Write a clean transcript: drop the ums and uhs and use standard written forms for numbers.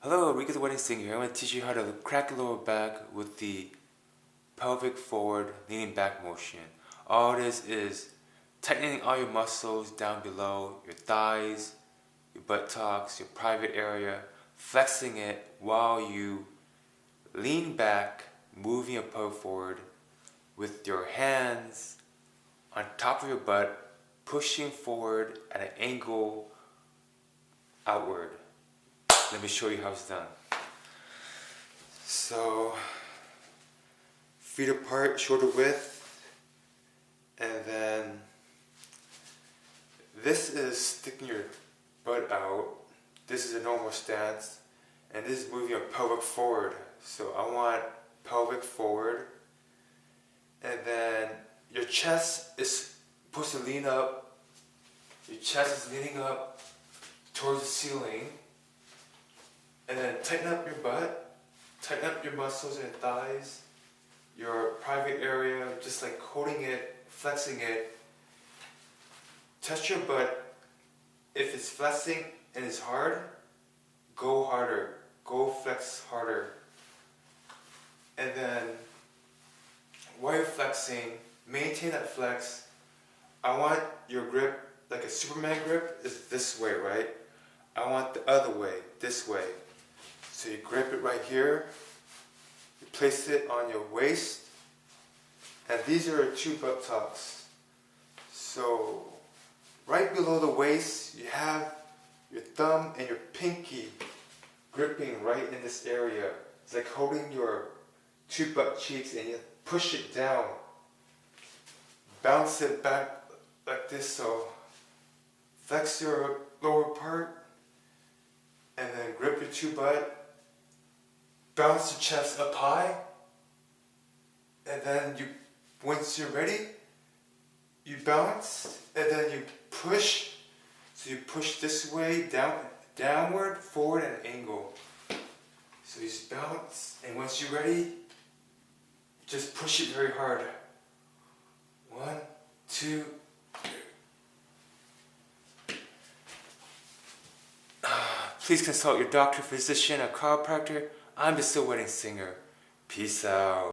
Hello, Rico the Wedding Singer here. I'm going to teach you how to crack your lower back with the pelvic forward leaning back motion. All this is tightening all your muscles down below, your thighs, your buttocks, your private area, flexing it while you lean back, moving your pelvic forward with your hands on top of your butt, pushing forward at an angle outward. Let me show you how it's done. So, feet apart, shoulder width, and then this is sticking your butt out. This is a normal stance, and this is moving your pelvic forward. So I want pelvic forward, and then your chest is supposed to lean up. Your chest is leaning up towards the ceiling. And then tighten up your butt, tighten up your muscles and thighs, your private area, just like holding it, flexing it. Touch your butt. If it's flexing and it's hard, go harder, go flex harder. And then while you're flexing, maintain that flex. I want your grip, like a Superman grip, is this way, right? I want the other way, this way. So you grip it right here, you place it on your waist, and these are your two buttocks. So right below the waist, you have your thumb and your pinky gripping right in this area. It's like holding your two butt cheeks and you push it down. Bounce it back like this, so flex your lower part, and then grip your two butt. Bounce your chest up high, and then once you're ready, you bounce, and then you push. So you push this way, downward, forward, and angle. So you just bounce, and once you're ready, just push it very hard. 1, 2, 3. Please consult your doctor, physician, or chiropractor. I'm just a wedding singer. Peace out.